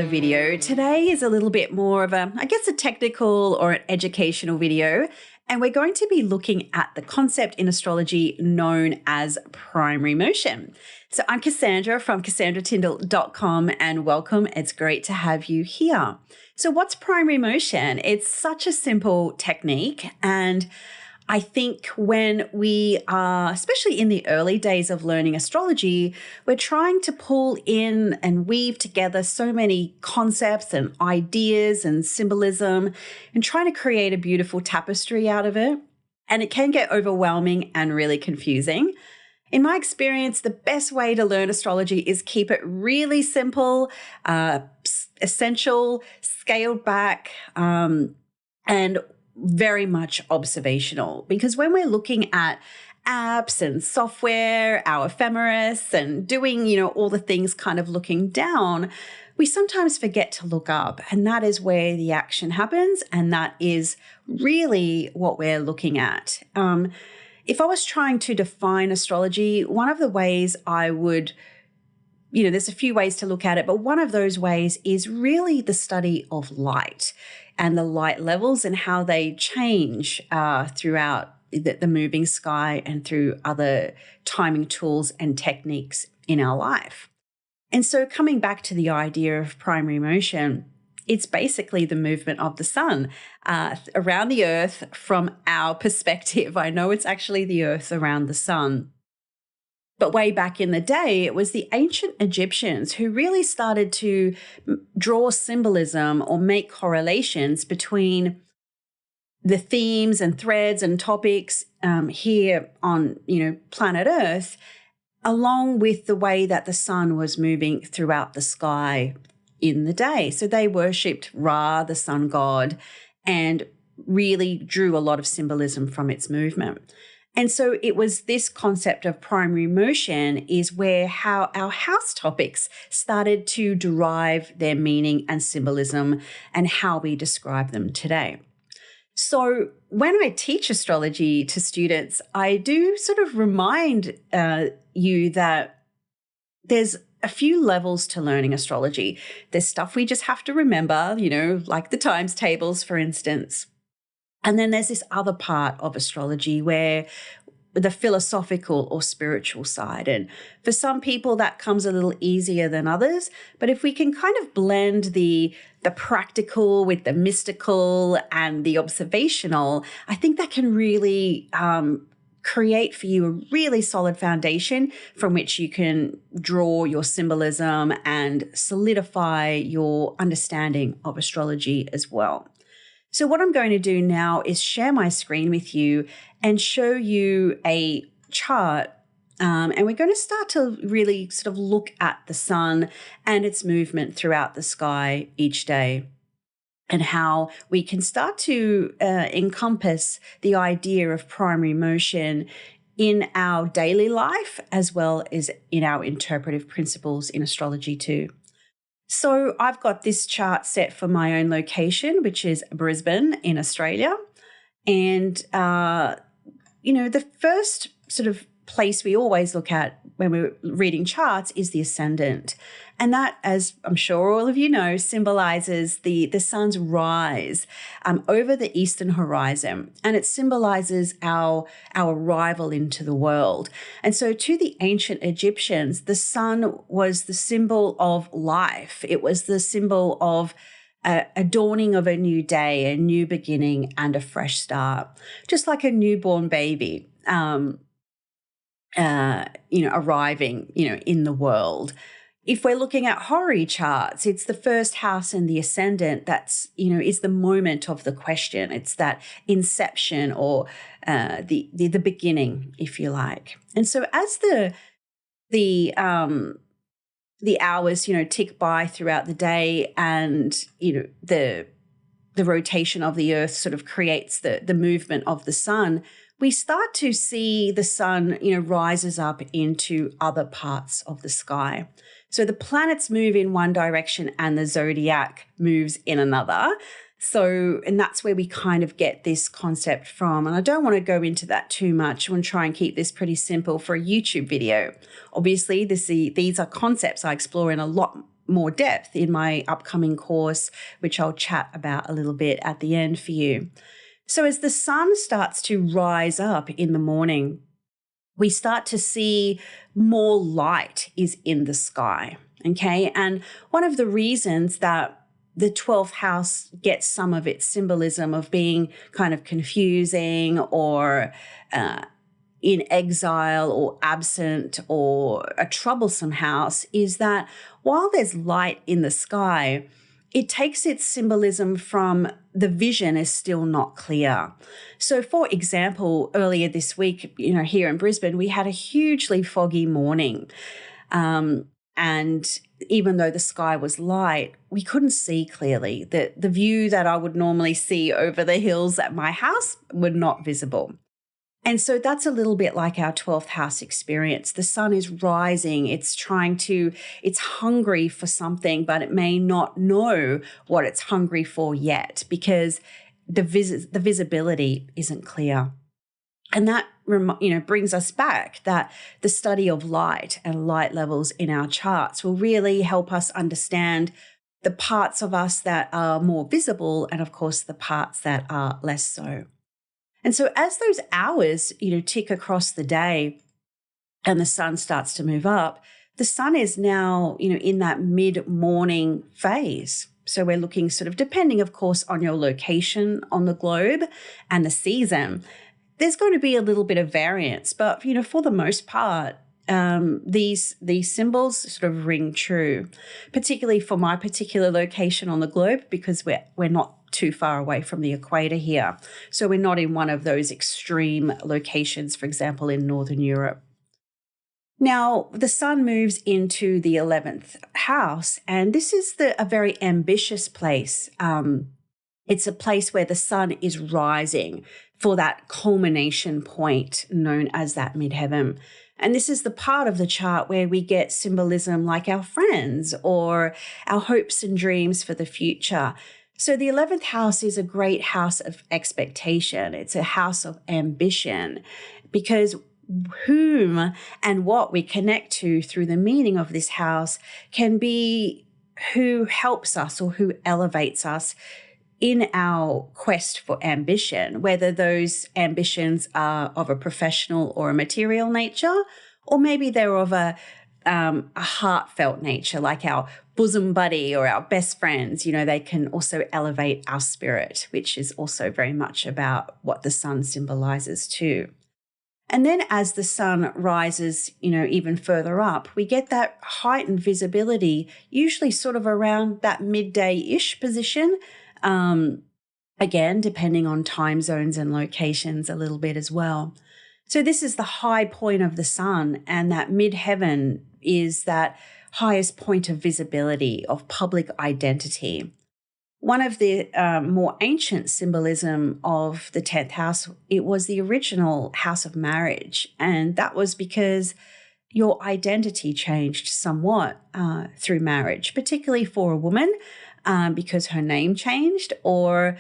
video. Today is a little bit more of a, I guess, a technical or an educational video. And we're going to be looking at the concept in astrology known as primary motion. So I'm Cassandra from CassandraTyndall.com and welcome. It's great to have you here. So what's primary motion? It's such a simple technique, and I think when we are, especially in the early days of learning astrology, we're trying to pull in and weave together so many concepts and ideas and symbolism and trying to create a beautiful tapestry out of it. And it can get overwhelming and really confusing. In my experience, the best way to learn astrology is keep it really simple, essential, scaled back, and very much observational, because when we're looking at apps and software, our ephemeris, and doing, all the things kind of looking down, we sometimes forget to look up, and that is where the action happens, and that is really what we're looking at. If I was trying to define astrology, one of the ways I would there's a few ways to look at it, but one of those ways is really the study of light and the light levels and how they change throughout the moving sky and through other timing tools and techniques in our life. And so coming back to the idea of primary motion, it's basically the movement of the sun around the earth from our perspective. I know it's actually the earth around the sun. But way back in the day, it was the ancient Egyptians who really started to draw symbolism or make correlations between the themes and threads and topics here on, planet Earth, along with the way that the sun was moving throughout the sky in the day. So they worshipped Ra, the sun god, and really drew a lot of symbolism from its movement. And so it was this concept of primary motion is where how our house topics started to derive their meaning and symbolism and how we describe them today. So when I teach astrology to students, I do sort of remind you that there's a few levels to learning astrology. There's stuff we just have to remember, like the times tables, for instance. And then there's this other part of astrology where the philosophical or spiritual side. And for some people that comes a little easier than others. But if we can kind of blend the practical with the mystical and the observational, I think that can really create for you a really solid foundation from which you can draw your symbolism and solidify your understanding of astrology as well. So what I'm going to do now is share my screen with you and show you a chart. And we're going to start to really sort of look at the sun and its movement throughout the sky each day and how we can start to encompass the idea of primary motion in our daily life as well as in our interpretive principles in astrology too. So I've got this chart set for my own location, which is Brisbane in Australia. And, the first sort of place we always look at when we're reading charts is the Ascendant. And that, as I'm sure all of you know, symbolizes the sun's rise over the eastern horizon. And it symbolizes our arrival into the world. And so to the ancient Egyptians, the sun was the symbol of life. It was the symbol of a dawning of a new day, a new beginning, and a fresh start. Just like a newborn baby, arriving, in the world. If we're looking at Hori charts, it's the first house in the Ascendant that's, is the moment of the question. It's that inception or the beginning, if you like. And so as the hours, tick by throughout the day and, the rotation of the earth sort of creates the movement of the sun, we start to see the sun, rises up into other parts of the sky. So the planets move in one direction and the zodiac moves in another. So, and that's where we kind of get this concept from. And I don't want to go into that too much. I want to try and keep this pretty simple for a YouTube video. Obviously, these are concepts I explore in a lot more depth in my upcoming course, which I'll chat about a little bit at the end for you. So as the sun starts to rise up in the morning, we start to see more light is in the sky, okay? And one of the reasons that the 12th house gets some of its symbolism of being kind of confusing or in exile or absent or a troublesome house is that while there's light in the sky, it takes its symbolism from the vision is still not clear. So, for example, earlier this week, here in Brisbane, we had a hugely foggy morning. And even though the sky was light, we couldn't see clearly. The view that I would normally see over the hills at my house were not visible. And so that's a little bit like our 12th house experience. The sun is rising. It's hungry for something, but it may not know what it's hungry for yet because the visibility isn't clear. And that, brings us back that the study of light and light levels in our charts will really help us understand the parts of us that are more visible and, of course, the parts that are less so. And so as those hours, tick across the day and the sun starts to move up, the sun is now, in that mid-morning phase. So we're looking sort of, depending, of course, on your location on the globe and the season, there's going to be a little bit of variance. But, for the most part, these symbols sort of ring true, particularly for my particular location on the globe, because we're not too far away from the equator here. So we're not in one of those extreme locations, for example, in Northern Europe. Now, the sun moves into the 11th house, and this is a very ambitious place. It's a place where the sun is rising for that culmination point known as that midheaven. And this is the part of the chart where we get symbolism like our friends or our hopes and dreams for the future. So the 11th house is a great house of expectation. It's a house of ambition because whom and what we connect to through the meaning of this house can be who helps us or who elevates us in our quest for ambition, whether those ambitions are of a professional or a material nature, or maybe they're of a heartfelt nature, like our bosom buddy or our best friends. They can also elevate our spirit, which is also very much about what the sun symbolizes too. And then as the sun rises, even further up, we get that heightened visibility, usually sort of around that midday-ish position. Again, depending on time zones and locations a little bit as well. So this is the high point of the sun, and that midheaven is that highest point of visibility, of public identity. One of the more ancient symbolism of the 10th house, it was the original house of marriage. And that was because your identity changed somewhat through marriage, particularly for a woman, because her name changed, or,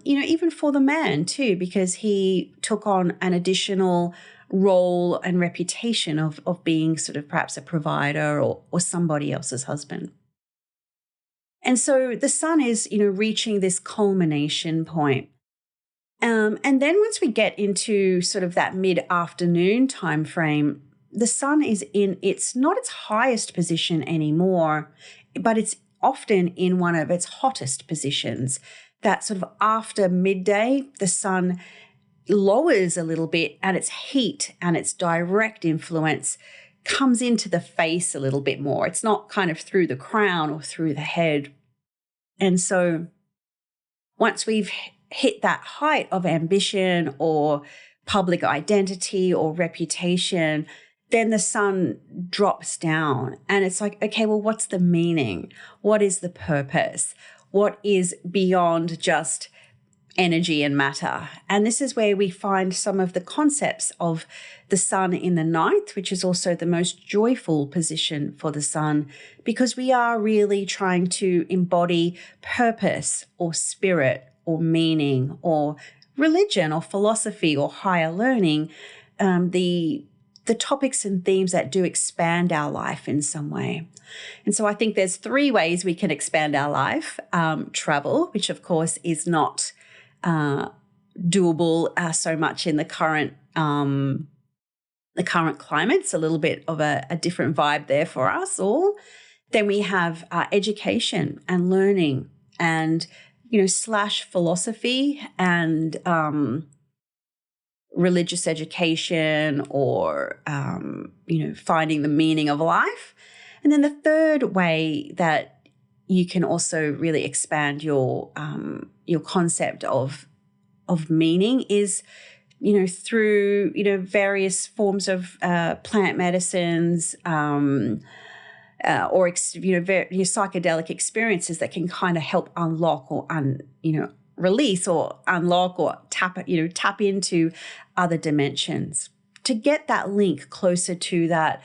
even for the man too, because he took on an additional role and reputation of being sort of perhaps a provider or somebody else's husband. And so the sun is, reaching this culmination point. And then once we get into sort of that mid-afternoon time frame, the sun is it's not its highest position anymore, but it's often in one of its hottest positions. That sort of after midday, the sun lowers a little bit and its heat and its direct influence comes into the face a little bit more. It's not kind of through the crown or through the head. And so once we've hit that height of ambition or public identity or reputation, then the sun drops down and it's like, okay, well, what's the meaning? What is the purpose? What is beyond just energy and matter? And this is where we find some of the concepts of the sun in the ninth, which is also the most joyful position for the sun, because we are really trying to embody purpose or spirit or meaning or religion or philosophy or higher learning. The the topics and themes that do expand our life in some way. And so I think there's 3 ways we can expand our life. Travel, which of course is not doable so much in the current climate. It's a little bit of a different vibe there for us all. Then we have education and learning and, / philosophy and religious education or, finding the meaning of life. And then the third way that you can also really expand your concept of meaning is, through, various forms of plant medicines or, psychedelic experiences that can kind of help unlock or, release or unlock or tap into other dimensions to get that link closer to that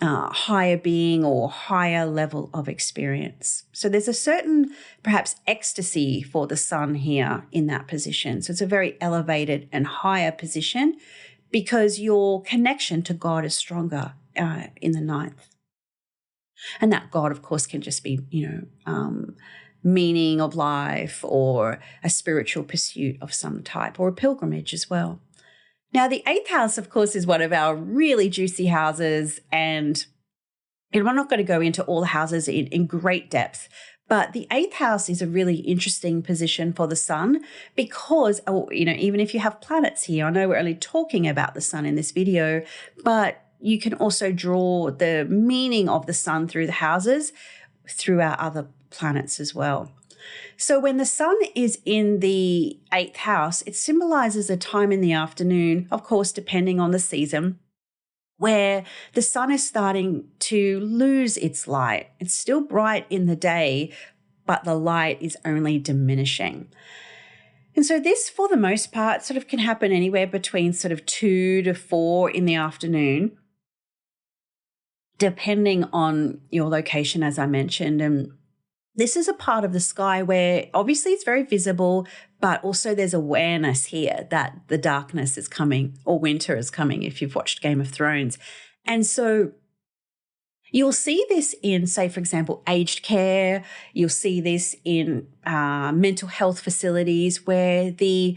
higher being or higher level of experience. So there's a certain perhaps ecstasy for the sun here in that position. So it's a very elevated and higher position because your connection to God is stronger in the 9th. And that God, of course, can just be, meaning of life or a spiritual pursuit of some type or a pilgrimage as well. Now, the 8th house, of course, is one of our really juicy houses, and we're not going to go into all the houses in great depth, but the 8th house is a really interesting position for the sun because, even if you have planets here, I know we're only talking about the sun in this video, but you can also draw the meaning of the sun through the houses through our other planets as well. So when the sun is in the 8th house, it symbolizes a time in the afternoon, of course, depending on the season, where the sun is starting to lose its light. It's still bright in the day, but the light is only diminishing. And so this, for the most part, sort of can happen anywhere between sort of 2 to 4 in the afternoon, depending on your location, as I mentioned. And this is a part of the sky where obviously it's very visible, but also there's awareness here that the darkness is coming or winter is coming if you've watched Game of Thrones. And so you'll see this in, say, for example, aged care. You'll see this in mental health facilities where the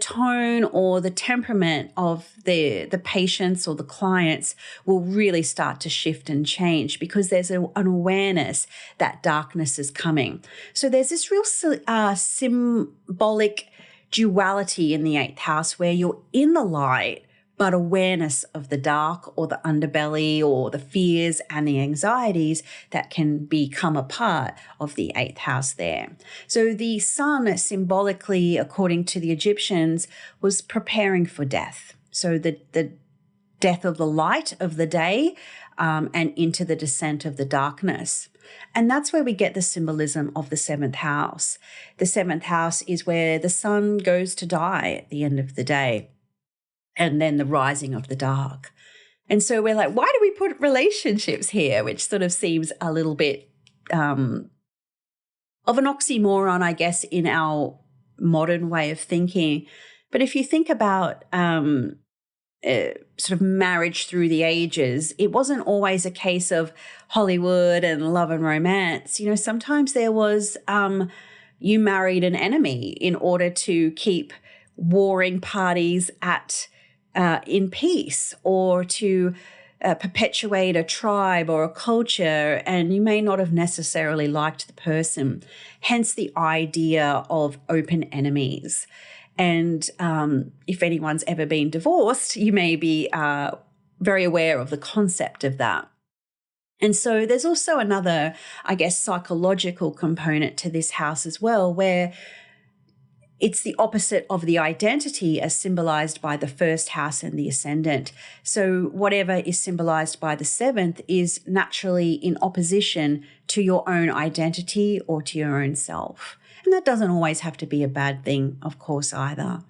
tone or the temperament of the patients or the clients will really start to shift and change because there's an awareness that darkness is coming. So there's this real symbolic duality in the 8th house where you're in the light, but awareness of the dark or the underbelly or the fears and the anxieties that can become a part of the 8th house there. So the sun symbolically, according to the Egyptians, was preparing for death. So the death of the light of the day and into the descent of the darkness. And that's where we get the symbolism of the 7th house. The 7th house is where the sun goes to die at the end of the day. And then the rising of the dark. And so we're like, why do we put relationships here? Which sort of seems a little bit of an oxymoron, I guess, in our modern way of thinking. But if you think about sort of marriage through the ages, it wasn't always a case of Hollywood and love and romance. Sometimes there was you married an enemy in order to keep warring parties in peace or to perpetuate a tribe or a culture, and you may not have necessarily liked the person, hence the idea of open enemies. And if anyone's ever been divorced, you may be very aware of the concept of that. And so there's also another, I guess, psychological component to this house as well, where it's the opposite of the identity as symbolized by the 1st house and the ascendant. So whatever is symbolized by the 7th is naturally in opposition to your own identity or to your own self. And that doesn't always have to be a bad thing, of course, either.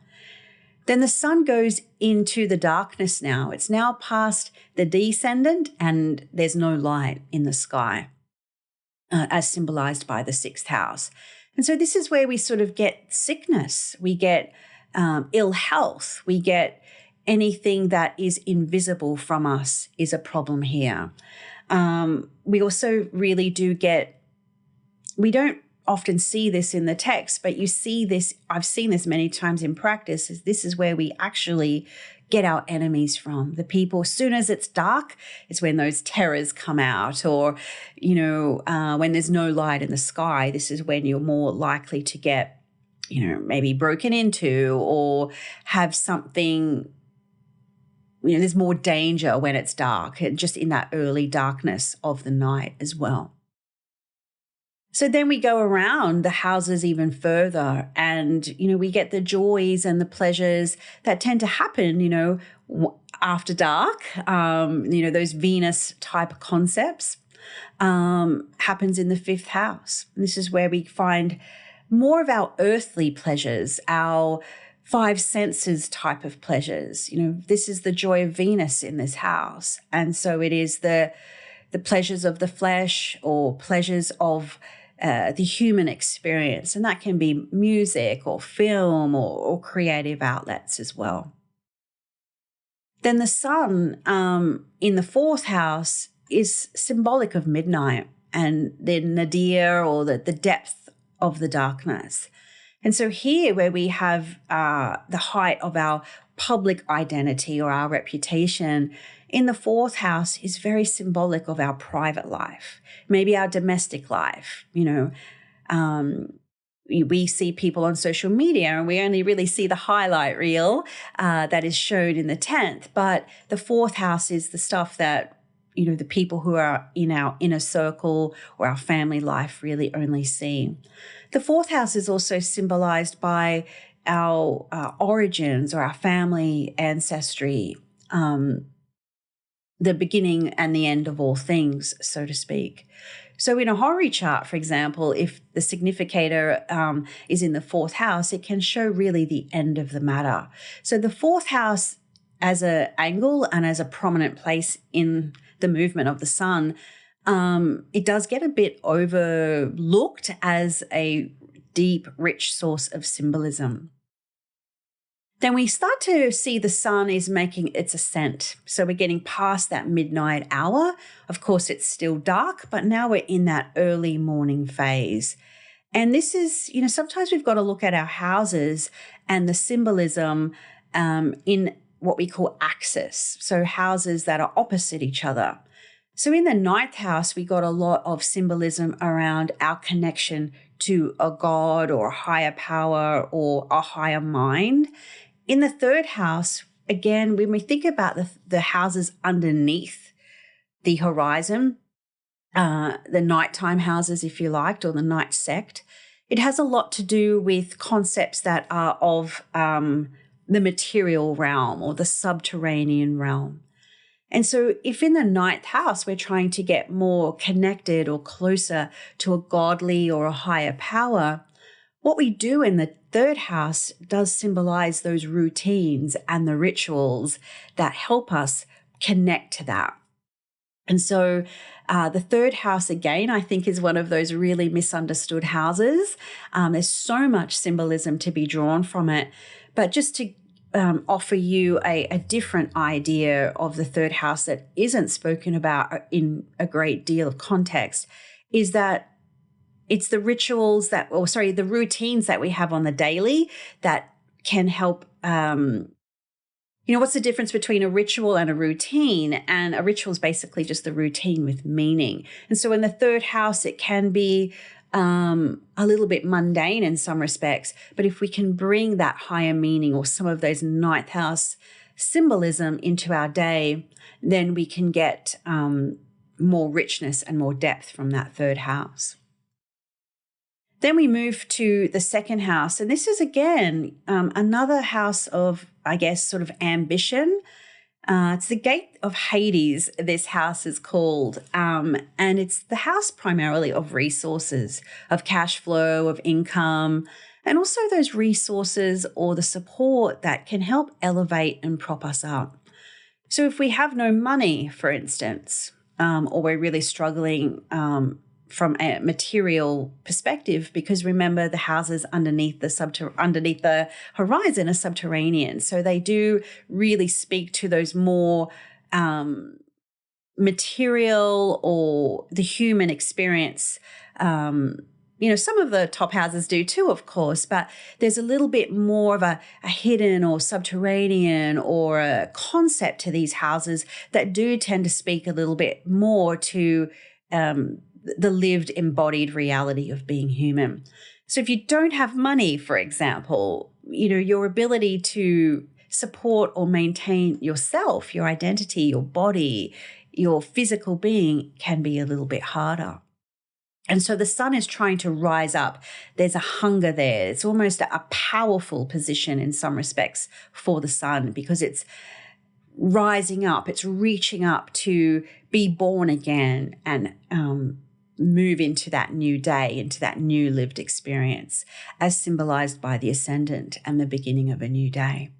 Then the sun goes into the darkness now. It's now past the descendant and there's no light in the sky, as symbolized by the 6th house. And so this is where we sort of get sickness, we get ill health, we get anything that is invisible from us is a problem here. We also really we don't often see this in the text, but you see this, I've seen this many times in practice, is this is where we actually get our enemies from. The people, as soon as it's dark, it's when those terrors come out, or, when there's no light in the sky, this is when you're more likely to get, maybe broken into or have something, there's more danger when it's dark, and just in that early darkness of the night as well. So then we go around the houses even further, and, we get the joys and the pleasures that tend to happen, after dark. Those Venus type concepts happens in the 5th house. And this is where we find more of our earthly pleasures, our 5 senses type of pleasures. This is the joy of Venus in this house. And so it is the pleasures of the flesh, or pleasures of the human experience. And that can be music or film or creative outlets as well. Then the sun in the 4th house is symbolic of midnight and the nadir, or the depth of the darkness. And so here, where we have the height of our public identity or our reputation, in the 4th house is very symbolic of our private life, maybe our domestic life. We see people on social media and we only really see the highlight reel that is shown in the 10th. But the 4th house is the stuff that, the people who are in our inner circle or our family life really only see. The 4th house is also symbolized by our origins or our family ancestry, the beginning and the end of all things, so to speak. So in a Hori chart, for example, if the significator is in the 4th house, it can show really the end of the matter. So the 4th house as an angle and as a prominent place in the movement of the sun, it does get a bit overlooked as a deep, rich source of symbolism. Then we start to see the sun is making its ascent. So we're getting past that midnight hour. Of course, it's still dark, but now we're in that early morning phase. And this is, sometimes we've got to look at our houses and the symbolism in what we call axis. So houses that are opposite each other. So in the 9th house, we got a lot of symbolism around our connection to a god or a higher power or a higher mind. In the 3rd house, again, when we think about the houses underneath the horizon, the nighttime houses, if you liked, or the night sect, it has a lot to do with concepts that are of the material realm or the subterranean realm. And so if in the 9th house, we're trying to get more connected or closer to a godly or a higher power, what we do in the 3rd house does symbolize those routines and the rituals that help us connect to that. And so the 3rd house, again, I think is one of those really misunderstood houses. There's so much symbolism to be drawn from it. But just to offer you a different idea of the 3rd house that isn't spoken about in a great deal of context, is that it's the rituals the routines that we have on the daily that can help. What's the difference between a ritual and a routine? And a ritual is basically just the routine with meaning. And so in the 3rd house, it can be a little bit mundane in some respects. But if we can bring that higher meaning or some of those 9th house symbolism into our day, then we can get more richness and more depth from that 3rd house. Then we move to the 2nd house. And this is, again, another house of, I guess, sort of ambition. It's the gate of Hades, this house is called. And it's the house primarily of resources, of cash flow, of income, and also those resources or the support that can help elevate and prop us up. So if we have no money, for instance, or we're really struggling from a material perspective, because remember the houses underneath the horizon are subterranean. So they do really speak to those more material or the human experience. Some of the top houses do too, of course, but there's a little bit more of a hidden or subterranean or a concept to these houses that do tend to speak a little bit more to the lived embodied reality of being human. So if you don't have money, for example, your ability to support or maintain yourself, your identity, your body, your physical being can be a little bit harder. And so the sun is trying to rise up. There's a hunger there. It's almost a powerful position in some respects for the sun, because it's rising up. It's reaching up to be born again and move into that new day, into that new lived experience, as symbolized by the Ascendant and the beginning of a new day.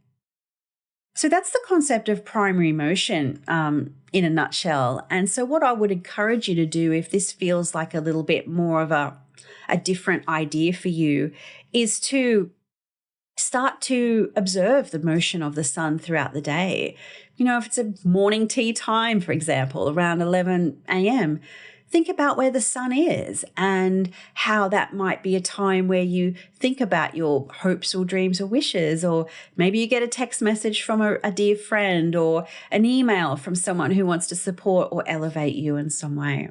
So that's the concept of primary motion in a nutshell. And so what I would encourage you to do, if this feels like a little bit more of a different idea for you, is to start to observe the motion of the sun throughout the day. If it's a morning tea time, for example, around 11 a.m., think about where the sun is and how that might be a time where you think about your hopes or dreams or wishes, or maybe you get a text message from a dear friend or an email from someone who wants to support or elevate you in some way.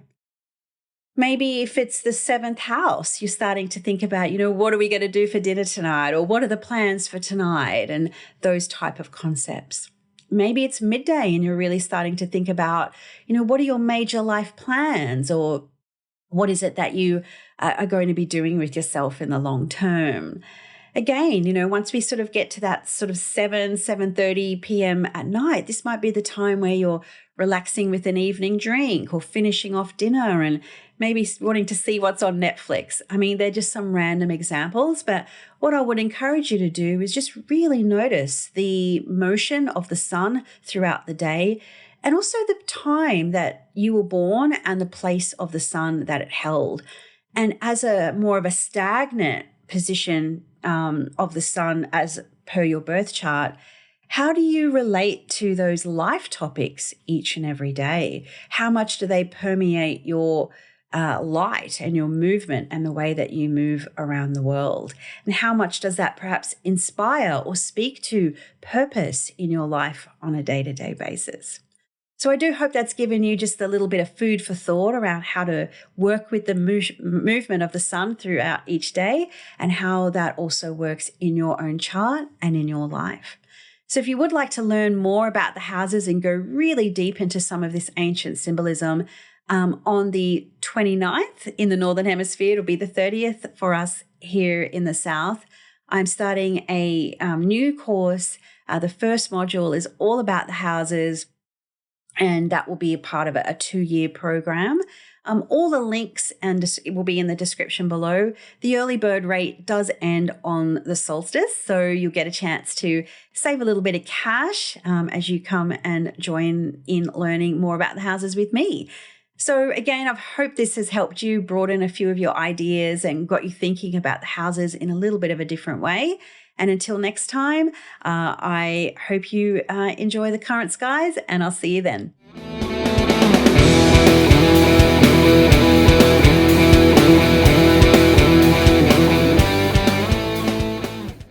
Maybe if it's the 7th house, you're starting to think about, what are we going to do for dinner tonight, or what are the plans for tonight, and those type of concepts. Maybe it's midday and you're really starting to think about, what are your major life plans, or what is it that you are going to be doing with yourself in the long term. Again, once we sort of get to that sort of 7:30 p.m. at night, this might be the time where you're relaxing with an evening drink or finishing off dinner and maybe wanting to see what's on Netflix. I mean, they're just some random examples, but what I would encourage you to do is just really notice the motion of the sun throughout the day, and also the time that you were born and the place of the sun that it held. And as a more of a stagnant position of the sun as per your birth chart, how do you relate to those life topics each and every day? How much do they permeate your light and your movement and the way that you move around the world? And how much does that perhaps inspire or speak to purpose in your life on a day-to-day basis? So I do hope that's given you just a little bit of food for thought around how to work with the movement of the sun throughout each day, and how that also works in your own chart and in your life. So if you would like to learn more about the houses and go really deep into some of this ancient symbolism, on the 29th in the Northern Hemisphere, it'll be the 30th for us here in the South, I'm starting a new course. The first module is all about the houses, and that will be a part of a 2-year program. All the links it will be in the description below. The early bird rate does end on the solstice, so you'll get a chance to save a little bit of cash as you come and join in learning more about the houses with me. So again, I hope this has helped you broaden a few of your ideas and got you thinking about the houses in a little bit of a different way. And until next time, I hope you enjoy the current skies, and I'll see you then.